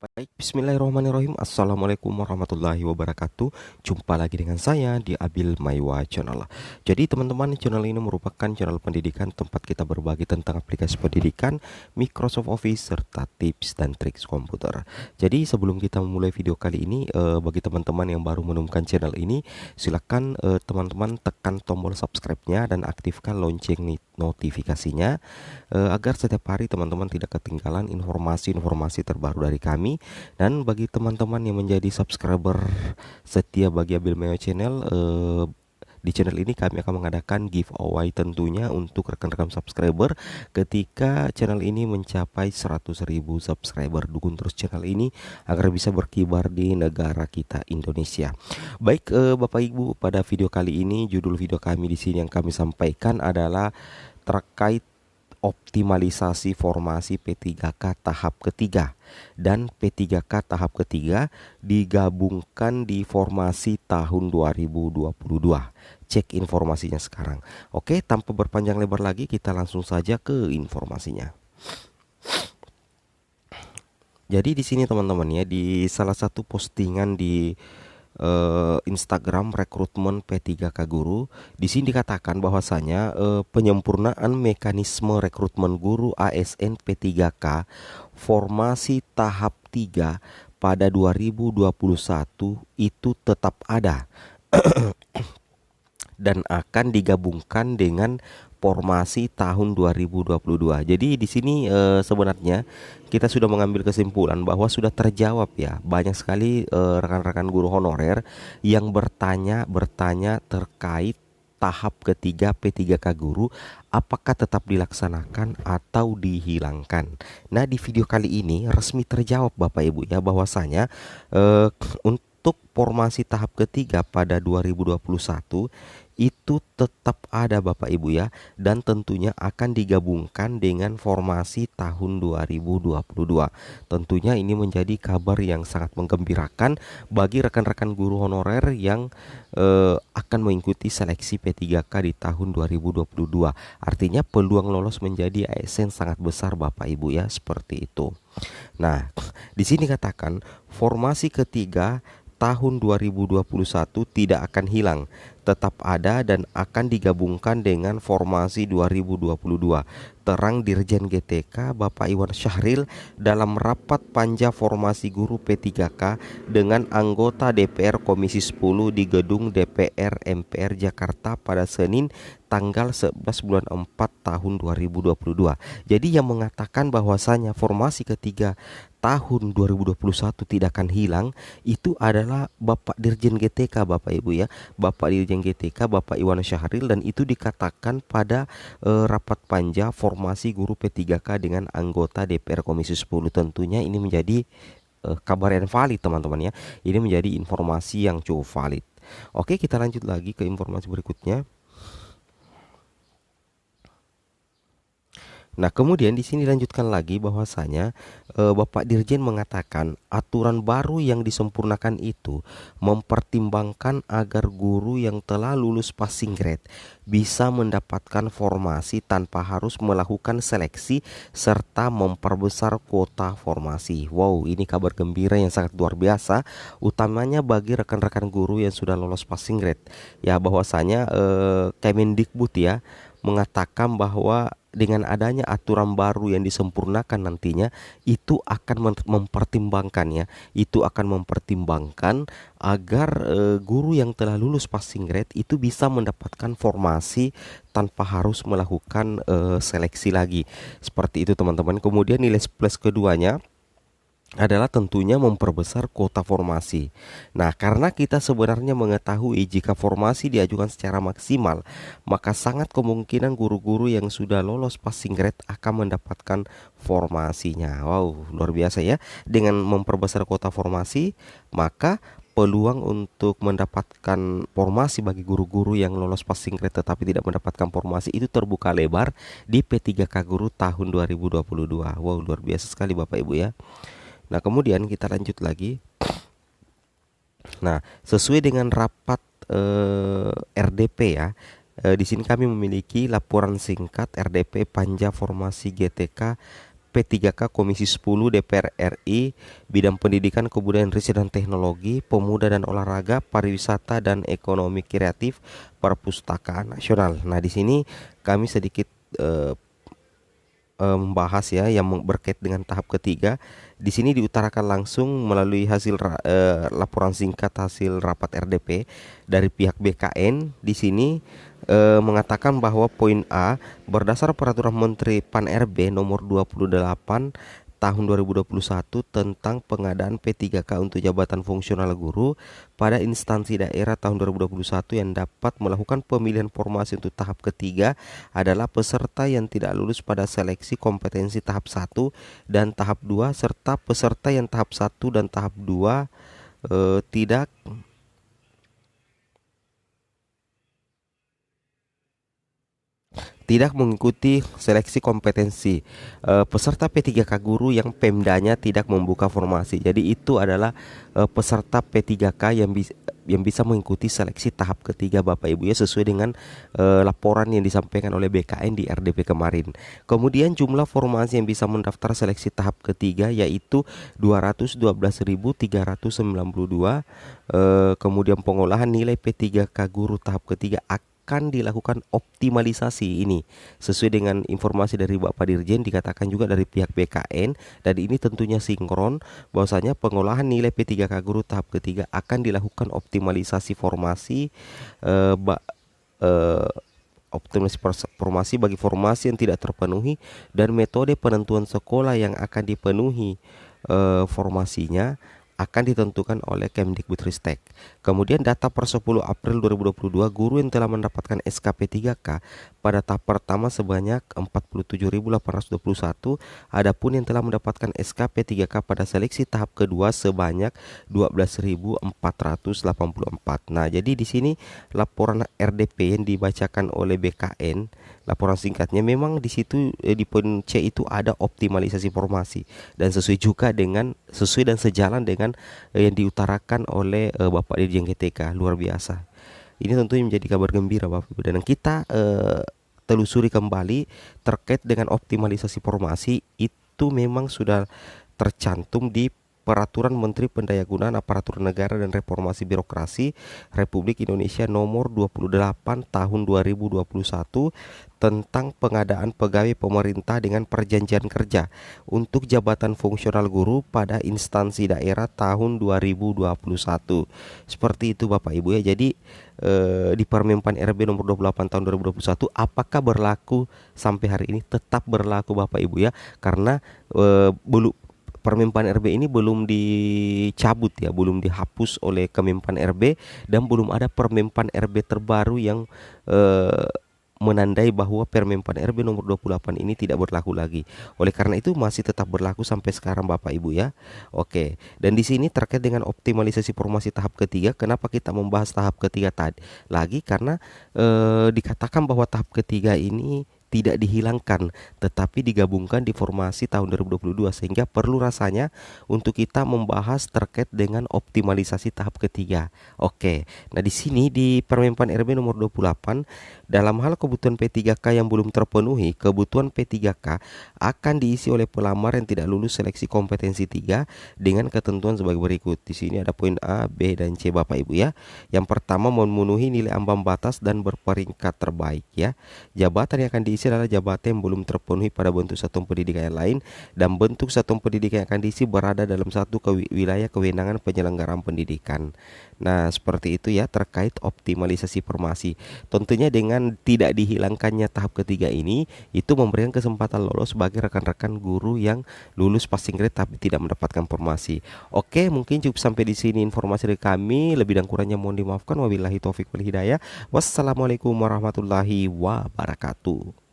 Baik, bismillahirrahmanirrahim. Assalamualaikum warahmatullahi wabarakatuh. Jumpa lagi dengan saya di Abil Maiwa Channel. Jadi teman-teman, channel ini merupakan channel pendidikan tempat kita berbagi tentang aplikasi pendidikan, Microsoft Office, serta tips dan trik komputer. Jadi sebelum kita memulai video kali ini, bagi teman-teman yang baru menemukan channel ini, silakan teman-teman tekan tombol subscribe-nya dan aktifkan lonceng notifikasinya, agar setiap hari teman-teman tidak ketinggalan informasi-informasi terbaru dari kami. Dan bagi teman-teman yang menjadi subscriber setia bagi Abil Mayo Channel, di channel ini kami akan mengadakan giveaway tentunya untuk rekan-rekan subscriber ketika channel ini mencapai 100.000 subscriber. Dukung terus channel ini agar bisa berkibar di negara kita Indonesia. Baik, Bapak Ibu, pada video kali ini judul video kami di sini yang kami sampaikan adalah terkait optimalisasi formasi P3K tahap ketiga dan P3K tahap ketiga digabungkan di formasi tahun 2022. Cek informasinya sekarang. Oke, tanpa berpanjang lebar lagi kita langsung saja ke informasinya. Jadi di sini teman-teman ya, di salah satu postingan di Instagram rekrutmen P3K Guru, di sini dikatakan bahwasanya penyempurnaan mekanisme rekrutmen guru ASN P3K formasi tahap 3 pada 2021 itu tetap ada dan akan digabungkan dengan formasi tahun 2022. Jadi di sini sebenarnya kita sudah mengambil kesimpulan bahwa sudah terjawab ya. Banyak sekali rekan-rekan guru honorer yang bertanya terkait tahap ketiga P3K Guru, apakah tetap dilaksanakan atau dihilangkan. Nah, di video kali ini resmi terjawab Bapak Ibu ya, bahwasanya untuk formasi tahap ketiga pada 2021 itu tetap ada Bapak Ibu ya, dan tentunya akan digabungkan dengan formasi tahun 2022. Tentunya ini menjadi kabar yang sangat menggembirakan bagi rekan-rekan guru honorer yang akan mengikuti seleksi P3K di tahun 2022. Artinya peluang lolos menjadi ASN sangat besar Bapak Ibu ya, seperti itu. Nah, di sini katakan formasi ketiga tahun 2021 tidak akan hilang, tetap ada dan akan digabungkan dengan formasi 2022. Terang Dirjen GTK Bapak Iwan Syahril dalam rapat panja formasi guru P3K dengan anggota DPR Komisi 10 di gedung DPR MPR Jakarta pada Senin tanggal 11 bulan 4 tahun 2022. Jadi yang mengatakan bahwasanya formasi ketiga tahun 2021 tidak akan hilang itu adalah Bapak Dirjen GTK Bapak Ibu ya, Bapak Dirjen GTK Bapak Iwan Syahril, dan itu dikatakan pada rapat panja formasi guru P3K dengan anggota DPR Komisi 10. Tentunya ini menjadi kabar yang valid teman-teman ya. Ini menjadi informasi yang cukup valid. Oke, kita lanjut lagi ke informasi berikutnya. Nah, kemudian di sini dilanjutkan lagi bahwasanya Bapak Dirjen mengatakan aturan baru yang disempurnakan itu mempertimbangkan agar guru yang telah lulus passing grade bisa mendapatkan formasi tanpa harus melakukan seleksi serta memperbesar kuota formasi. Wow, ini kabar gembira yang sangat luar biasa, utamanya bagi rekan-rekan guru yang sudah lolos passing grade. Ya, bahwasanya Kemendikbud ya mengatakan bahwa dengan adanya aturan baru yang disempurnakan nantinya itu akan mempertimbangkan ya, itu akan mempertimbangkan agar guru yang telah lulus passing grade itu bisa mendapatkan formasi tanpa harus melakukan seleksi lagi. Seperti itu teman-teman. Kemudian nilai plus keduanya adalah tentunya memperbesar kuota formasi. Nah, karena kita sebenarnya mengetahui jika formasi diajukan secara maksimal, maka sangat kemungkinan guru-guru yang sudah lolos passing grade akan mendapatkan formasinya. Wow, luar biasa ya. Dengan memperbesar kuota formasi, maka peluang untuk mendapatkan formasi bagi guru-guru yang lolos passing grade tetapi tidak mendapatkan formasi itu terbuka lebar di P3K Guru tahun 2022. Wow, luar biasa sekali Bapak Ibu ya. Nah, kemudian kita lanjut lagi. Nah, sesuai dengan rapat RDP ya, di sini kami memiliki laporan singkat RDP Panja Formasi GTK P3K Komisi 10 DPR RI, bidang pendidikan, kebudayaan, riset dan teknologi, pemuda dan olahraga, pariwisata dan ekonomi kreatif, perpustakaan nasional. Nah, di sini kami sedikit eh, membahas ya yang berkait dengan tahap ketiga. Di sini diutarakan langsung melalui hasil laporan singkat hasil rapat RDP dari pihak BKN. Di sini mengatakan bahwa poin A, berdasar peraturan Menteri Pan-RB nomor 28 tahun 2021 tentang pengadaan P3K untuk jabatan fungsional guru pada instansi daerah tahun 2021 yang dapat melakukan pemilihan formasi untuk tahap ketiga adalah peserta yang tidak lulus pada seleksi kompetensi tahap 1 dan tahap 2 serta peserta yang tahap 1 dan tahap 2 tidak mengikuti seleksi kompetensi. Peserta P3K guru yang Pemdanya tidak membuka formasi. Jadi itu adalah peserta P3K yang bisa mengikuti seleksi tahap ketiga Bapak Ibu ya, sesuai dengan laporan yang disampaikan oleh BKN di RDP kemarin. Kemudian jumlah formasi yang bisa mendaftar seleksi tahap ketiga yaitu 212.392. Kemudian pengolahan nilai P3K guru tahap ketiga akan dilakukan optimalisasi ini sesuai dengan informasi dari Bapak Dirjen, dikatakan juga dari pihak BKN, dan ini tentunya sinkron bahwasanya pengolahan nilai P3K guru tahap ketiga akan dilakukan optimalisasi formasi eh, ba- eh, optimalisasi formasi bagi formasi yang tidak terpenuhi dan metode penentuan sekolah yang akan dipenuhi formasinya akan ditentukan oleh Kemdikbudristek. Kemudian data per 10 April 2022, guru yang telah mendapatkan SKP 3K pada tahap pertama sebanyak 47.821, adapun yang telah mendapatkan SKP 3K pada seleksi tahap kedua sebanyak 12.484. Nah, jadi di sini laporan RDP yang dibacakan oleh BKN, laporan singkatnya, memang di situ di poin C itu ada optimalisasi formasi dan sesuai dan sejalan dengan yang diutarakan oleh Bapak Dirjen GTK. Luar biasa. Ini tentunya menjadi kabar gembira Bapak Ibu, dan kita telusuri kembali terkait dengan optimalisasi formasi itu memang sudah tercantum di Peraturan Menteri Pendayagunaan Aparatur Negara dan Reformasi Birokrasi Republik Indonesia nomor 28 tahun 2021 tentang pengadaan pegawai pemerintah dengan perjanjian kerja untuk jabatan fungsional guru pada instansi daerah tahun 2021. Seperti itu Bapak Ibu ya. Jadi di Permenpan RB nomor 28 tahun 2021 apakah berlaku sampai hari ini? Tetap berlaku Bapak Ibu ya, karena belum Permenpan RB ini belum dicabut ya, belum dihapus oleh Kemenpan RB, dan belum ada Permenpan RB terbaru yang menandai bahwa Permenpan RB nomor 28 ini tidak berlaku lagi. Oleh karena itu masih tetap berlaku sampai sekarang Bapak Ibu ya. Oke. Dan di sini terkait dengan optimalisasi formasi tahap ketiga, kenapa kita membahas tahap ketiga tadi? Lagi karena dikatakan bahwa tahap ketiga ini tidak dihilangkan tetapi digabungkan di formasi tahun 2022, sehingga perlu rasanya untuk kita membahas terkait dengan optimalisasi tahap ketiga. Oke. Nah, di sini di Permenpan RB nomor 28, dalam hal kebutuhan P3K yang belum terpenuhi, kebutuhan P3K akan diisi oleh pelamar yang tidak lulus seleksi kompetensi 3 dengan ketentuan sebagai berikut. Di sini ada poin A, B dan C Bapak Ibu ya. Yang pertama, memenuhi nilai ambang batas dan berperingkat terbaik ya. Jabatan yang akan diisi adalah jabatan yang belum terpenuhi pada bentuk satuan pendidikan yang lain, dan bentuk satuan pendidikan yang akan diisi berada dalam satu wilayah kewenangan penyelenggaraan pendidikan. Nah, seperti itu ya terkait optimalisasi formasi. Tentunya dengan tidak dihilangkannya tahap ketiga ini, itu memberikan kesempatan lolos bagi rekan-rekan guru yang lulus passing grade tapi tidak mendapatkan formasi. Oke, mungkin cukup sampai di sini informasi dari kami. Lebih dan kurangnya mohon dimaafkan. Wabillahi taufik wal hidayah. Wassalamualaikum warahmatullahi wabarakatuh.